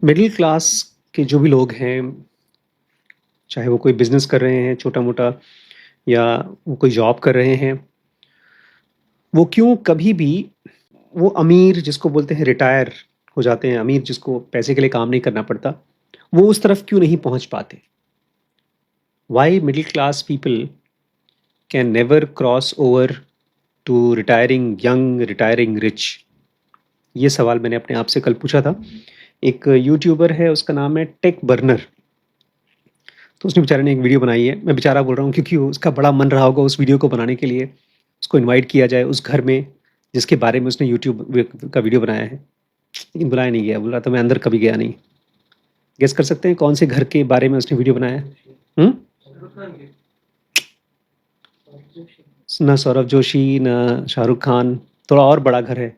Middle class के जो भी लोग हैं, चाहे वो कोई बिजनेस कर रहे हैं छोटा मोटा या वो कोई जॉब कर रहे हैं, वो क्यों कभी भी वो अमीर जिसको बोलते हैं रिटायर हो जाते हैं, अमीर जिसको पैसे के लिए काम नहीं करना पड़ता, वो उस तरफ क्यों नहीं पहुंच पाते? Why middle class people can never cross over to retiring young, retiring rich? ये सवाल मैंने अपने आप से कल पूछा था। एक यूट्यूबर है, उसका नाम है टेक बर्नर। तो उसने बेचारे ने एक वीडियो बनाई है। मैं बेचारा बोल रहा हूँ क्योंकि उसका बड़ा मन रहा होगा उस वीडियो को बनाने के लिए, उसको इनवाइट किया जाए उस घर में जिसके बारे में उसने यूट्यूब का वीडियो बनाया है, लेकिन बुलाया नहीं गया। बोल रहा था मैं अंदर कभी गया नहीं। गेस कर सकते हैं कौन से घर के बारे में उसने वीडियो बनाया है? ना सौरभ जोशी, ना शाहरुख खान। थोड़ा और बड़ा घर है।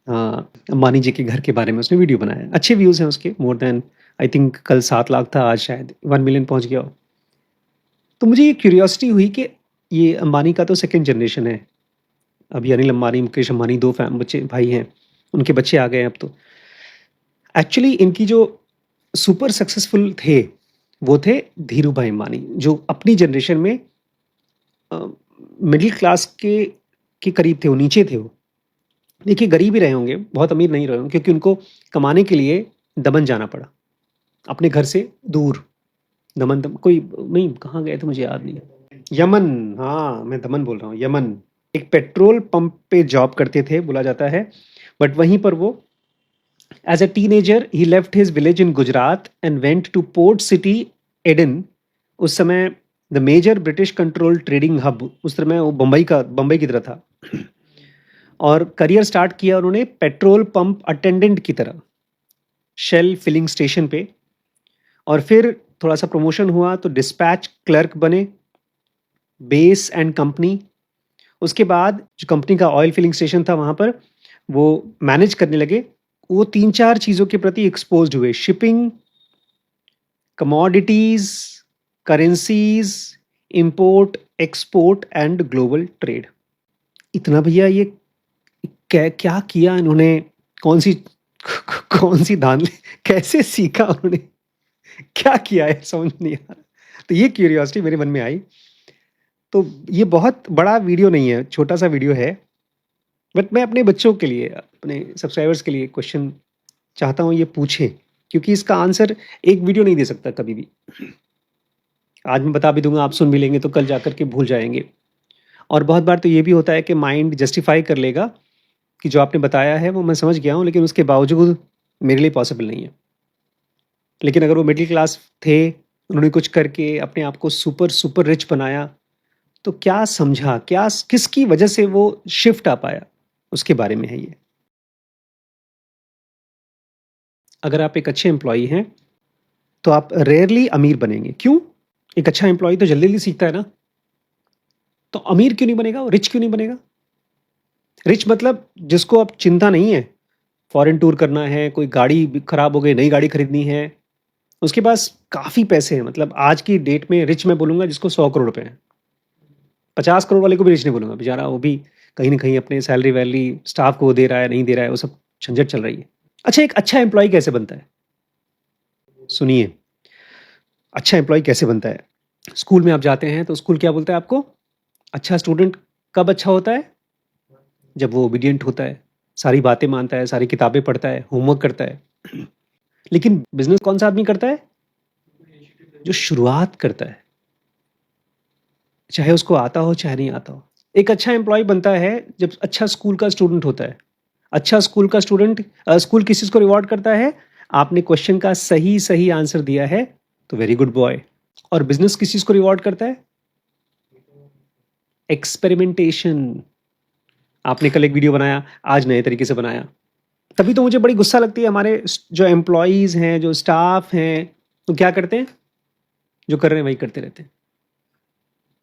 हाँ, अंबानी जी के घर के बारे में उसने वीडियो बनाया है। अच्छे व्यूज़ हैं उसके, मोर देन आई थिंक कल 7 लाख था, आज शायद 1 मिलियन पहुंच गया हो। तो मुझे ये क्यूरियोसिटी हुई कि ये अंबानी का तो सेकंड जनरेशन है। अभी अनिल अंबानी, मुकेश अंबानी, दो बच्चे भाई हैं, उनके बच्चे आ गए हैं अब तो। एक्चुअली इनकी जो सुपर सक्सेसफुल थे वो थे धीरू भाई अंबानी, जो अपनी जनरेशन में मिडिल क्लास के करीब थे, वो नीचे थे। वो देखिए गरीब ही रहे होंगे, बहुत अमीर नहीं रहे होंगे, क्योंकि उनको कमाने के लिए दमन जाना पड़ा, अपने घर से दूर। कोई नहीं, कहाँ गए थे मुझे याद नहीं। यमन, हाँ मैं दमन बोल रहा हूँ, यमन। एक पेट्रोल पंप पे जॉब करते थे बोला जाता है, बट वहीं पर वो एज अ टीनेजर ही left his village in Gujarat and went to port city Aden. उस समय the major British control trading hub, उस समय वो बम्बई की तरह था। और करियर स्टार्ट किया उन्होंने पेट्रोल पंप अटेंडेंट की तरह, शेल फिलिंग स्टेशन पे। और फिर थोड़ा सा प्रमोशन हुआ तो डिस्पैच क्लर्क बने, बेस एंड कंपनी। उसके बाद जो कंपनी का ऑयल फिलिंग स्टेशन था वहाँ पर वो मैनेज करने लगे। वो 3-4 चीज़ों के प्रति एक्सपोज्ड हुए: shipping, commodities, currencies, import export and global trade. इतना भैया ये क्या क्या किया इन्होंने? कौन सी कौन सी धान कैसे सीखा उन्होंने? क्या किया है समझ नहीं आ रहा। तो ये क्यूरियोसिटी मेरे मन में आई। तो ये बहुत बड़ा वीडियो नहीं है, छोटा सा वीडियो है, बट मैं अपने बच्चों के लिए, अपने सब्सक्राइबर्स के लिए क्वेश्चन चाहता हूँ ये पूछें, क्योंकि इसका आंसर एक वीडियो नहीं दे सकता कभी भी। आज मैं बता भी दूंगा, आप सुन भी लेंगे तो कल जाकर के भूल जाएंगे। और बहुत बार तो ये भी होता है कि माइंड जस्टिफाई कर लेगा कि जो आपने बताया है वो मैं समझ गया हूँ, लेकिन उसके बावजूद मेरे लिए पॉसिबल नहीं है। लेकिन अगर वो मिडिल क्लास थे, उन्होंने कुछ करके अपने आप को सुपर सुपर रिच बनाया, तो क्या समझा, क्या किसकी वजह से वो शिफ्ट आ पाया, उसके बारे में है ये। अगर आप एक अच्छे एम्प्लॉई हैं तो आप रेयरली अमीर बनेंगे। क्यों? एक अच्छा एम्प्लॉय तो जल्दी जल्दी सीखता है ना, तो अमीर क्यों नहीं बनेगा, रिच क्यों नहीं बनेगा? रिच मतलब जिसको अब चिंता नहीं है, फॉरेन टूर करना है, कोई गाड़ी खराब हो गई नई गाड़ी खरीदनी है, उसके पास काफ़ी पैसे हैं। मतलब आज की डेट में रिच मैं बोलूँगा जिसको 100 करोड़ रुपए हैं। 50 करोड़ वाले को भी रिच नहीं बोलूँगा, बेचारा वो भी कहीं ना कहीं अपने सैलरी वैलरी स्टाफ को दे रहा है, नहीं दे रहा है, वो सब झंझट चल रही है। अच्छा, एक अच्छा एम्प्लॉय कैसे बनता है? सुनिए, अच्छा एम्प्लॉय कैसे बनता है। स्कूल में आप जाते हैं तो स्कूल क्या बोलता है आपको? अच्छा स्टूडेंट कब अच्छा होता है? जब वो ओबीडियंट होता है, सारी बातें मानता है, सारी किताबें पढ़ता है, होमवर्क करता है। लेकिन बिजनेस कौन सा आदमी करता है? जो शुरुआत करता है, चाहे उसको आता हो चाहे नहीं आता हो। एक अच्छा एम्प्लॉय बनता है जब अच्छा स्कूल का स्टूडेंट होता है। अच्छा स्कूल का स्टूडेंट, स्कूल किस चीज़ को रिवॉर्ड करता है? आपने क्वेश्चन का सही सही आंसर दिया है तो वेरी गुड बॉय। और बिजनेस किस चीज़ को रिवॉर्ड करता है? एक्सपेरिमेंटेशन। आपने कल एक वीडियो बनाया, आज नए तरीके से बनाया। तभी तो मुझे बड़ी गुस्सा लगती है, हमारे जो एम्प्लॉयज़ हैं, जो स्टाफ हैं, तो क्या करते हैं? जो कर रहे हैं वही करते रहते हैं।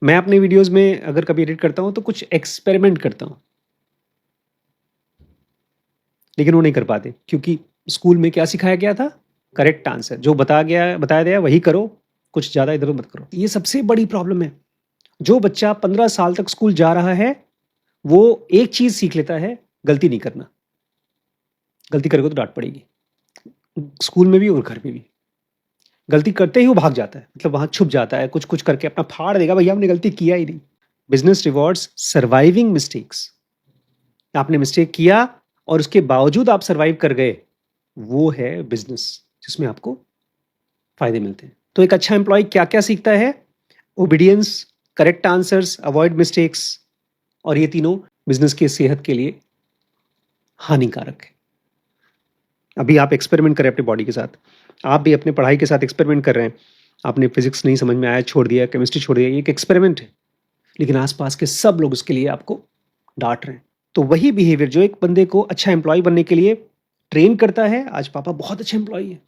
मैं अपने वीडियोस में अगर कभी एडिट करता हूँ तो कुछ एक्सपेरिमेंट करता हूँ, लेकिन वो नहीं कर पाते, क्योंकि स्कूल में क्या सिखाया गया था? करेक्ट आंसर, जो बताया गया वही करो, कुछ ज़्यादा इधर उधर मत करो। ये सबसे बड़ी प्रॉब्लम है। जो बच्चा 15 साल तक स्कूल जा रहा है वो एक चीज़ सीख लेता है, गलती नहीं करना। गलती करोगे तो डांट पड़ेगी, स्कूल में भी और घर में भी। गलती करते ही वो भाग जाता है, मतलब वहां छुप जाता है, कुछ कुछ करके अपना फाड़ देगा, भैया हमने गलती किया ही नहीं। Business rewards surviving mistakes. आपने मिस्टेक किया और उसके बावजूद आप सर्वाइव कर गए, वो है बिजनेस जिसमें आपको फायदे मिलते हैं। तो एक अच्छा एम्प्लॉय क्या क्या सीखता है? Obedience, correct answers, avoid mistakes, और ये तीनों बिजनेस की सेहत के लिए हानिकारक है। अभी आप एक्सपेरिमेंट करें अपने बॉडी के साथ, आप भी अपने पढ़ाई के साथ एक्सपेरिमेंट कर रहे हैं। आपने फिजिक्स नहीं समझ में आया, छोड़ दिया, केमिस्ट्री छोड़ दिया, ये एक एक्सपेरिमेंट है, लेकिन आसपास के सब लोग उसके लिए आपको डांट रहे हैं। तो वही बिहेवियर जो एक बंदे को अच्छा एम्प्लॉय बनने के लिए ट्रेन करता है, आज पापा बहुत अच्छे एम्प्लॉय है,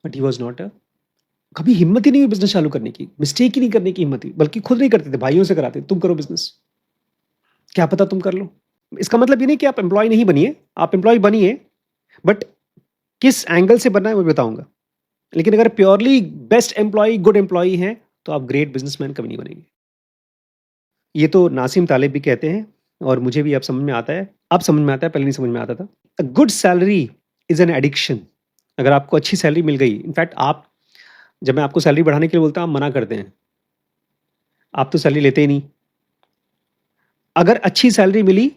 बट ही वॉज नॉट कभी हिम्मत ही नहीं हुई बिजनेस चालू करने की, मिस्टेक ही नहीं करने की हिम्मत ही, बल्कि खुद नहीं करते थे, भाइयों से कराते, तुम करो बिजनेस, क्या पता तुम कर लो। इसका मतलब ये नहीं कि आप एम्प्लॉय नहीं बनिए, आप एम्प्लॉय बनिए, बट किस एंगल से बनना है मैं बताऊंगा। लेकिन अगर purely best employee, good employee हैं, तो आप ग्रेट बिजनेसमैन कभी नहीं बनेंगे। ये तो नासिम तालिब भी कहते हैं, और मुझे भी अब समझ में आता है, अब समझ में आता है, पहले नहीं समझ में आता था। A good salary is an addiction. अगर आपको अच्छी सैलरी मिल गई, इनफैक्ट आप, जब मैं आपको सैलरी बढ़ाने के लिए बोलता हूं, आप मना करते हैं, आप तो सैलरी लेते ही नहीं। अगर अच्छी सैलरी मिली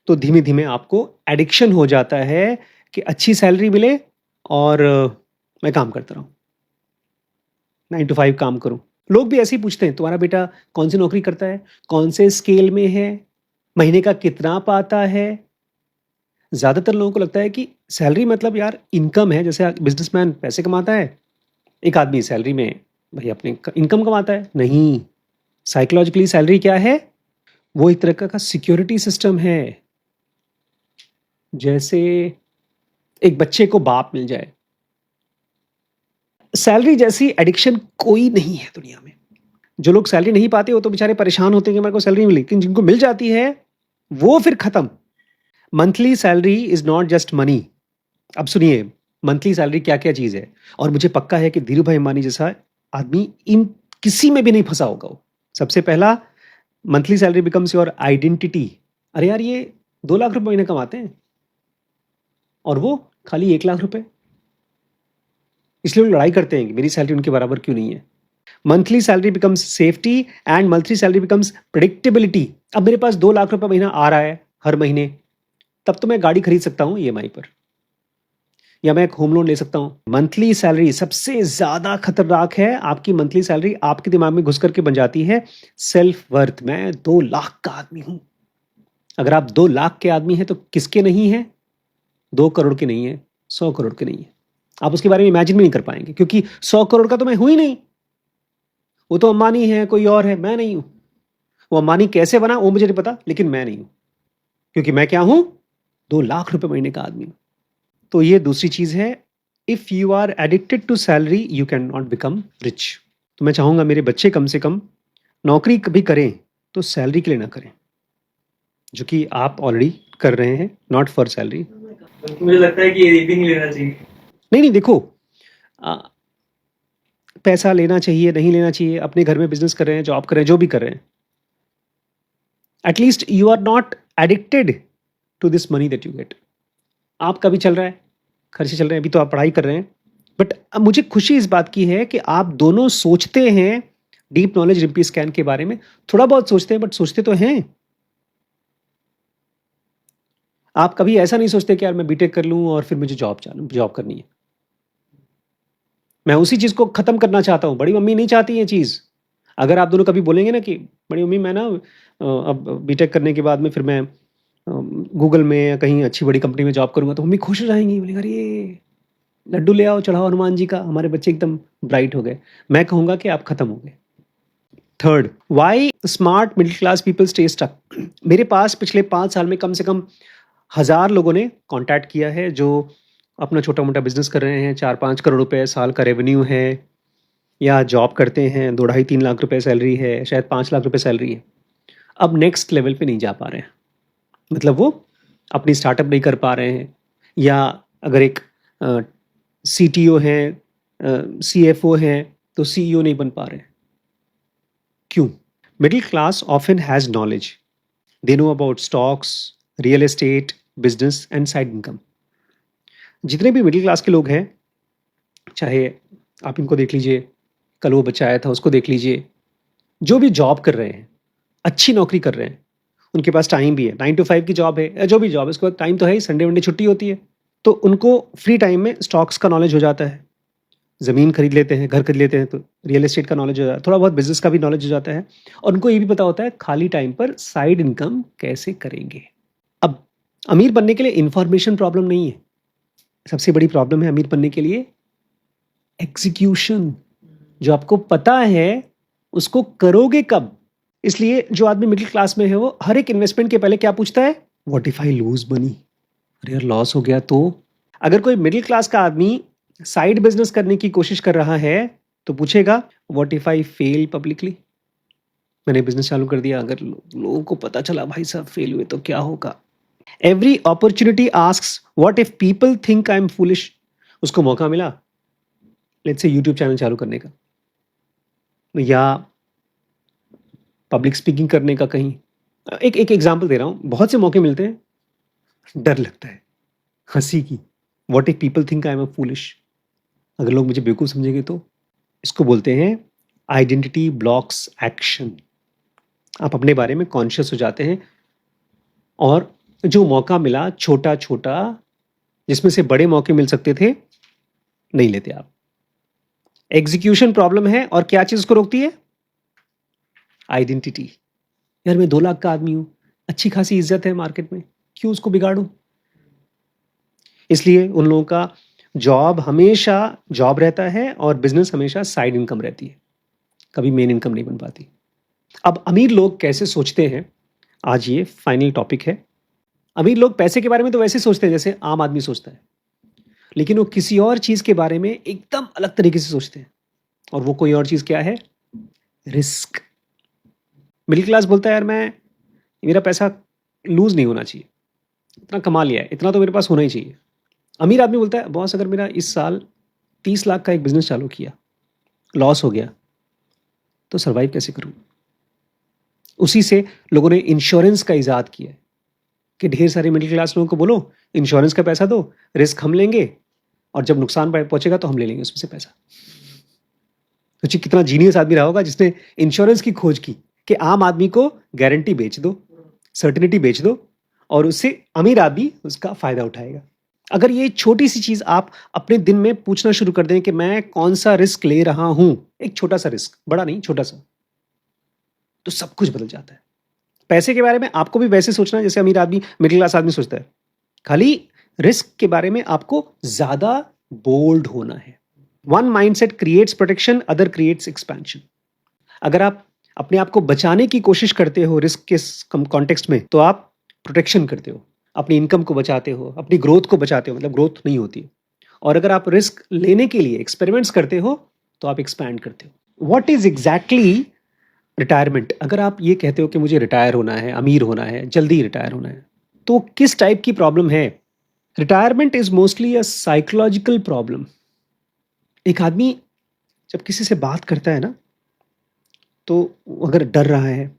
तो धीमे धीमे आपको एडिक्शन हो जाता है कि अच्छी सैलरी मिले और मैं काम करता रहूं, 9 to 5 काम करूं। लोग भी ऐसे ही पूछते हैं, तुम्हारा बेटा कौन सी नौकरी करता है, कौन से स्केल में है, महीने का कितना पाता है। ज्यादातर लोगों को लगता है कि सैलरी मतलब यार इनकम है, जैसे बिजनेसमैन पैसे कमाता है, एक आदमी सैलरी में भाई अपने इनकम कमाता है। नहीं, साइकोलॉजिकली सैलरी क्या है? वो एक तरह का सिक्योरिटी सिस्टम है। जैसे एक बच्चे को बाप मिल जाए, सैलरी जैसी एडिक्शन कोई नहीं है दुनिया में। जो लोग सैलरी नहीं पाते वो तो बेचारे परेशान होते हैं कि मेरे को सैलरी मिली, लेकिन जिनको मिल जाती है वो फिर खत्म। Monthly salary is not just money. अब सुनिए, मंथली सैलरी क्या क्या चीज है, और मुझे पक्का है कि धीरू भाई अंबानी जैसा आदमी इन किसी में भी नहीं फंसा होगा। सबसे पहला, monthly salary becomes your identity. अरे यार, ये 2 लाख रुपए महीने कमाते हैं और वो खाली 1 लाख रुपए, इसलिए लोग लड़ाई करते हैं कि मेरी सैलरी उनके बराबर क्यों नहीं है। Monthly salary becomes safety and monthly salary becomes predictability. अब मेरे पास 2 लाख रुपए महीना आ रहा है हर महीने, तब तो मैं गाड़ी खरीद सकता हूं ईएमआई पर, या मैं एक होम लोन ले सकता हूं। मंथली सैलरी सबसे ज्यादा खतरनाक है। आपकी मंथली सैलरी आपके दिमाग में घुस करके बन जाती है सेल्फ वर्थ। मैं 2 लाख का आदमी हूं। अगर आप 2 लाख के आदमी हैं तो किसके नहीं है? 2 करोड़ के नहीं है, 100 करोड़ के नहीं है। आप उसके बारे में इमेजिन भी नहीं कर पाएंगे, क्योंकि 100 करोड़ का तो मैं हूं ही नहीं। वो तो अंबानी है, कोई और है, मैं नहीं हूं। वो अंबानी कैसे बना वो मुझे नहीं पता, लेकिन मैं नहीं हूं, क्योंकि मैं क्या हूं? 2 लाख रुपए महीने का आदमी हूं। तो ये दूसरी चीज है, if you are addicted to salary you can not become rich. तो मैं चाहूंगा मेरे बच्चे कम से कम नौकरी कभी करें तो सैलरी के लिए ना करें, जो कि आप ऑलरेडी कर रहे हैं, नॉट फॉर सैलरी। मुझे लगता है कि ये भी नहीं लेना चाहिए। नहीं नहीं, देखो, आ, पैसा लेना चाहिए नहीं लेना चाहिए, अपने घर में बिजनेस कर रहे हैं, जॉब कर रहे हैं, जो भी कर रहे हैं, at least you are not addicted to this money that you get. आपका भी चल रहा है, खर्चे चल रहे हैं, अभी तो आप पढ़ाई कर रहे हैं, बट अब मुझे खुशी इस बात की है कि आप दोनों सोचते हैं डीप नॉलेज रिम्पी स्कैन के बारे में। थोड़ा बहुत सोचते हैं, बट सोचते तो हैं। आप कभी ऐसा नहीं सोचते कि यार मैं बीटेक कर लूं और फिर मुझे जॉब करनी है। मैं उसी चीज को खत्म करना चाहता हूं। बड़ी मम्मी नहीं चाहती ये चीज। अगर आप दोनों कभी बोलेंगे ना कि बड़ी मम्मी मैं ना अब बीटेक करने के बाद में फिर मैं गूगल में या कहीं अच्छी बड़ी कंपनी में जॉब करूंगा, तो मम्मी खुश हो जाएंगी, बोलेंगे अरे लड्डू ले आओ, चढ़ाओ हनुमान जी का, हमारे बच्चे एकदम ब्राइट हो गए। मैं कहूंगा कि आप खत्म हो गए। Third, why smart middle class people stay stuck. मेरे पास पिछले 5 साल में कम से कम 1000 लोगों ने कांटेक्ट किया है जो अपना छोटा मोटा बिजनेस कर रहे हैं, 4-5 करोड़ रुपए साल का रेवेन्यू है, या जॉब करते हैं, 2-2.5-3 लाख रुपए सैलरी है, शायद 5 लाख रुपए सैलरी है, अब नेक्स्ट लेवल पे नहीं जा पा रहे हैं। मतलब वो अपनी स्टार्टअप नहीं कर पा रहे हैं, या अगर एक सीटीओ है, सीएफओ है, तो सीईओ नहीं बन पा रहे हैं। क्यों? Middle class often has knowledge, they know about stocks, real estate, business and side income. जितने भी मिडिल क्लास के लोग हैं, चाहे आप इनको देख लीजिए, कल वो बच्चा आया था उसको देख लीजिए, जो भी जॉब कर रहे हैं, अच्छी नौकरी कर रहे हैं, उनके पास टाइम भी है, 9 to 5 की जॉब है या जो भी जॉब है, उसके बाद टाइम तो है ही, संडे वनडे छुट्टी होती है, तो उनको फ्री टाइम में स्टॉक्स का नॉलेज हो जाता है, ज़मीन खरीद लेते हैं, घर खरीद लेते हैं, तो रियल एस्टेट का नॉलेज हो जाता है, थोड़ा बहुत बिजनेस का भी नॉलेज हो जाता है, और उनको ये भी पता होता है खाली टाइम पर साइड इनकम कैसे करेंगे। अब अमीर बनने के लिए इंफॉर्मेशन प्रॉब्लम नहीं है, सबसे बड़ी प्रॉब्लम है अमीर बनने के लिए एग्जीक्यूशन। जो आपको पता है उसको करोगे कब। इसलिए जो आदमी मिडिल क्लास में है वो हर एक इन्वेस्टमेंट के पहले क्या पूछता है, what if I lose money, अरे यार लॉस हो गया तो। अगर कोई मिडिल क्लास का आदमी साइड बिजनेस करने की कोशिश कर रहा है तो पूछेगा, what if I fail publicly, मैंने बिजनेस चालू कर दिया, अगर लोगों को पता चला भाई साहब फेल हुए तो क्या होगा। Every opportunity asks what if people think I am foolish. उसको मौका मिला लेट्स से यूट्यूब चैनल चालू करने का या पब्लिक स्पीकिंग करने का, कहीं एक एक एग्जांपल दे रहा हूँ, बहुत से मौके मिलते हैं, डर लगता है हंसी की, what if people think I am a foolish, अगर लोग मुझे बेवकूफ़ समझेंगे तो। इसको बोलते हैं आइडेंटिटी ब्लॉक्स एक्शन। आप अपने बारे में कॉन्शियस हो जाते हैं और जो मौका मिला छोटा छोटा, जिसमें से बड़े मौके मिल सकते थे, नहीं लेते आप। एग्जीक्यूशन प्रॉब्लम है, और क्या चीज उसको रोकती है, आइडेंटिटी। यार मैं 2 लाख का आदमी हूं, अच्छी खासी इज्जत है मार्केट में, क्यों उसको बिगाड़ूं। इसलिए उन लोगों का जॉब हमेशा जॉब रहता है और बिजनेस हमेशा साइड इनकम रहती है, कभी मेन इनकम नहीं बन पाती। अब अमीर लोग कैसे सोचते हैं, आज ये फाइनल टॉपिक है। अमीर लोग पैसे के बारे में तो वैसे सोचते हैं जैसे आम आदमी सोचता है, लेकिन वो किसी और चीज के बारे में एकदम अलग तरीके से सोचते हैं, और वो कोई और चीज क्या है, रिस्क। मिडिल क्लास बोलता है यार मैं, मेरा पैसा लूज नहीं होना चाहिए, इतना कमा लिया है, इतना तो मेरे पास होना ही चाहिए। अमीर आदमी बोलता है बॉस, अगर मेरा इस साल 30 लाख का एक बिजनेस चालू किया, लॉस हो गया, तो सर्वाइव कैसे करूँ। उसी से लोगों ने इंश्योरेंस का इजाद किया है कि ढेर सारे मिडिल क्लास लोगों को बोलो इंश्योरेंस का पैसा दो, रिस्क हम लेंगे, और जब नुकसान पहुंचेगा तो हम ले लेंगे उसमें से पैसा। सोचिए कितना जीनियस आदमी रहा होगा जिसने इंश्योरेंस की खोज की कि आम आदमी को गारंटी बेच दो, सर्टिनिटी बेच दो, और उससे अमीर आदमी उसका फायदा उठाएगा। अगर ये छोटी सी चीज आप अपने दिन में पूछना शुरू कर दें कि मैं कौन सा रिस्क ले रहा हूं, एक छोटा सा रिस्क, बड़ा नहीं छोटा सा, तो सब कुछ बदल जाता है। पैसे के बारे में आपको भी वैसे सोचना है जैसे अमीर आदमी मिडिल क्लास आदमी सोचता है, खाली रिस्क के बारे में आपको ज्यादा बोल्ड होना है। One mindset creates protection, other creates expansion. अगर आप अपने आप को बचाने की कोशिश करते हो रिस्क के कॉन्टेक्स्ट में, तो आप प्रोटेक्शन करते हो, अपनी इनकम को बचाते हो, अपनी ग्रोथ को बचाते हो, मतलब ग्रोथ नहीं होती। और अगर आप रिस्क लेने के लिए एक्सपेरिमेंट्स करते हो तो आप एक्सपैंड करते हो। What is exactly retirement. अगर आप ये कहते हो कि मुझे रिटायर होना है, अमीर होना है, जल्दी रिटायर होना है, तो किस टाइप की प्रॉब्लम है। Retirement is mostly a psychological problem. एक आदमी जब किसी से बात करता है ना, तो अगर डर रहा है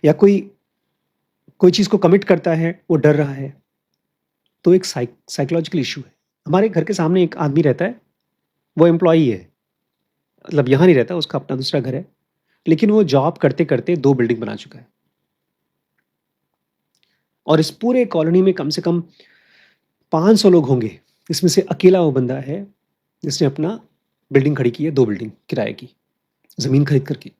या कोई कोई चीज़ को कमिट करता है, वो डर रहा है, तो एक साइकोलॉजिकल इशू है। हमारे घर के सामने एक आदमी रहता है, वो एम्प्लॉई है, मतलब यहाँ नहीं रहता, उसका अपना दूसरा घर है, लेकिन वो जॉब करते करते 2 बिल्डिंग बना चुका है, और इस पूरे कॉलोनी में कम से कम 500 लोग होंगे, इसमें से अकेला वो बंदा है जिसने अपना बिल्डिंग खड़ी की है, 2 बिल्डिंग किराए की, ज़मीन खरीद करके,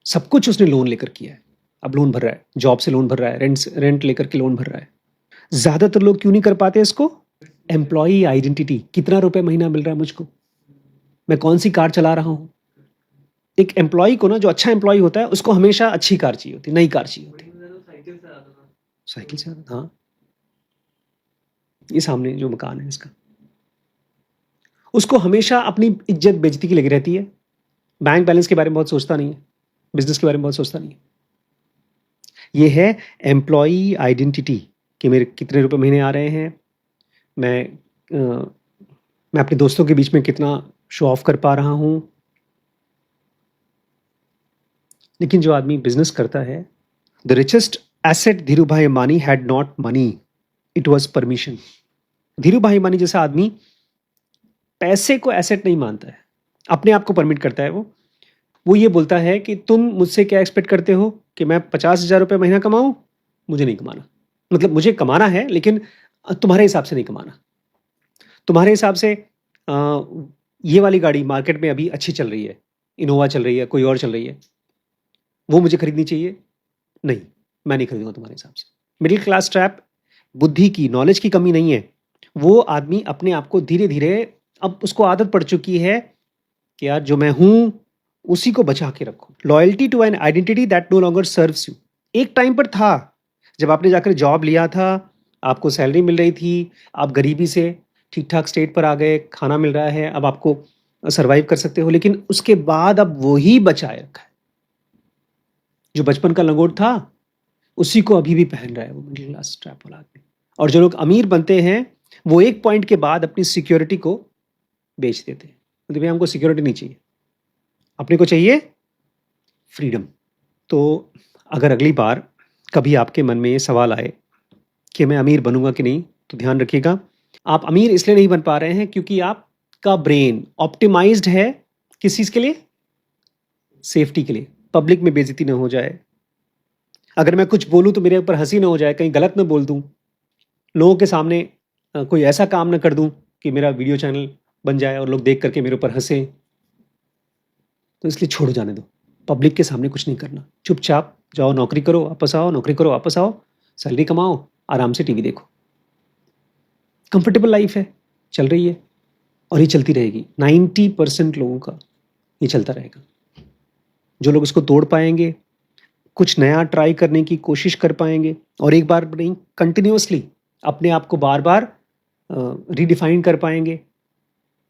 सब कुछ उसने लोन लेकर किया है। अब लोन भर रहा है, जॉब से लोन भर रहा है, रेंट लेकर के लोन भर रहा है। ज़्यादातर लोग क्यों नहीं कर पाते इसको, एम्प्लॉई आइडेंटिटी, कितना रुपए महीना मिल रहा है मुझको, मैं कौन सी कार चला रहा हूँ। एक एम्प्लॉई को ना, जो अच्छा एम्प्लॉई होता है उसको हमेशा अच्छी कार चाहिए होती, नई कार चाहिए होती। साइकिल से आता था, हाँ, ये सामने जो मकान है इसका, उसको हमेशा अपनी इज्जत बेइज्जती की लगी रहती है, बैंक बैलेंस के बारे में बहुत सोचता नहीं है, बिजनेस के बारे में बहुत सोचता नहीं है। ये है एम्प्लॉई आइडेंटिटी कि मेरे कितने रुपए महीने आ रहे हैं, मैं अपने दोस्तों के बीच में कितना शो ऑफ कर पा रहा हूँ। लेकिन जो आदमी बिजनेस करता है, द रिचेस्ट एसेट धीरू भाई Ambani had not money, it was permission. Dhiru भाई अंबानी जैसा आदमी पैसे को एसेट नहीं मानता है, अपने आप को परमिट करता है। वो ये बोलता है कि तुम मुझसे क्या एक्सपेक्ट करते हो कि मैं 50,000 रुपये महीना कमाऊं? मुझे नहीं कमाना, मतलब मुझे कमाना है लेकिन तुम्हारे हिसाब से नहीं कमाना। तुम्हारे हिसाब से ये वाली गाड़ी मार्केट में अभी अच्छी चल रही है, इनोवा चल रही है, कोई और चल रही है, वो मुझे खरीदनी चाहिए? नहीं, मैं नहीं खरीदूंगा तुम्हारे हिसाब से। मिडिल क्लास ट्रैप, बुद्धि की, नॉलेज की कमी नहीं है। वो आदमी अपने आप को धीरे धीरे, अब उसको आदत पड़ चुकी है कि यार जो मैं हूं उसी को बचा के रखो। Loyalty to an identity that no longer serves you. एक टाइम पर था जब आपने जाकर जॉब लिया था, आपको सैलरी मिल रही थी, आप गरीबी से ठीक ठाक स्टेट पर आ गए, खाना मिल रहा है, अब आपको सर्वाइव कर सकते हो, लेकिन उसके बाद अब वही बचाए रखा है। जो बचपन का लंगोट था उसी को अभी भी पहन रहा है वो मिडिल क्लास ट्रैप वाला आदमी। और जो लोग अमीर बनते हैं वो एक पॉइंट के बाद अपनी सिक्योरिटी को बेच देते हैं। मतलब भैया हमको सिक्योरिटी नहीं चाहिए, अपने को चाहिए फ्रीडम। तो अगर अगली बार कभी आपके मन में ये सवाल आए कि मैं अमीर बनूंगा कि नहीं, तो ध्यान रखिएगा, आप अमीर इसलिए नहीं बन पा रहे हैं क्योंकि आपका ब्रेन ऑप्टिमाइज्ड है किस चीज़ के लिए? सेफ्टी के लिए, पब्लिक में बेइज्जती ना हो जाए, अगर मैं कुछ बोलूं तो मेरे ऊपर हंसी ना हो जाए, कहीं गलत ना बोल दूं, लोगों के सामने कोई ऐसा काम ना कर दूं कि मेरा वीडियो चैनल बन जाए और लोग देख करके मेरे ऊपर हंसे। तो इसलिए छोड़ो, जाने दो, पब्लिक के सामने कुछ नहीं करना, चुपचाप जाओ, नौकरी करो वापस आओ, नौकरी करो वापस आओ, सैलरी कमाओ, आराम से टीवी देखो। कंफर्टेबल लाइफ है, चल रही है और ये चलती रहेगी। 90% लोगों का ये चलता रहेगा। जो लोग इसको तोड़ पाएंगे, कुछ नया ट्राई करने की कोशिश कर पाएंगे और एक बार नहीं कंटिन्यूअसली अपने आप को बार बार रीडिफाइन कर पाएंगे,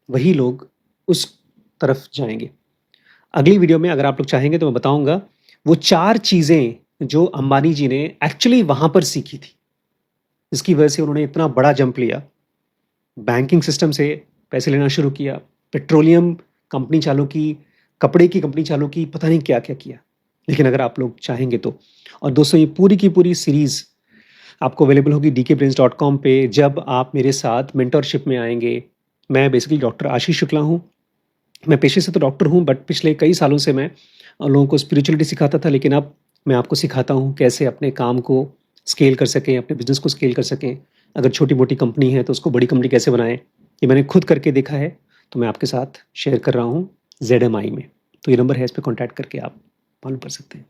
वही लोग उस तरफ जाएंगे। अगली वीडियो में अगर आप लोग चाहेंगे तो मैं बताऊंगा वो 4 चीज़ें जो अंबानी जी ने एक्चुअली वहाँ पर सीखी थी, जिसकी वजह से उन्होंने इतना बड़ा जंप लिया, बैंकिंग सिस्टम से पैसे लेना शुरू किया, पेट्रोलियम कंपनी चालू की, कपड़े की कंपनी चालू की, पता नहीं क्या क्या किया। लेकिन अगर आप लोग चाहेंगे तो, और दोस्तों ये पूरी की पूरी सीरीज़ आपको अवेलेबल होगी dkbrains.com पे जब आप मेरे साथ मेंटरशिप में आएंगे। मैं बेसिकली डॉक्टर आशीष शुक्ला हूँ, मैं पेशे से तो डॉक्टर हूँ, बट पिछले कई सालों से मैं लोगों को स्पिरिचुअलिटी सिखाता था, लेकिन अब मैं आपको सिखाता हूँ कैसे अपने काम को स्केल कर सकें, अपने बिजनेस को स्केल कर सकें। अगर छोटी मोटी कंपनी है तो उसको बड़ी कंपनी कैसे बनाएं, ये मैंने खुद करके देखा है, तो मैं आपके साथ शेयर कर रहा हूँ ZMI में। तो ये नंबर है, इस पर कॉन्टैक्ट करके आप मालूम कर सकते हैं।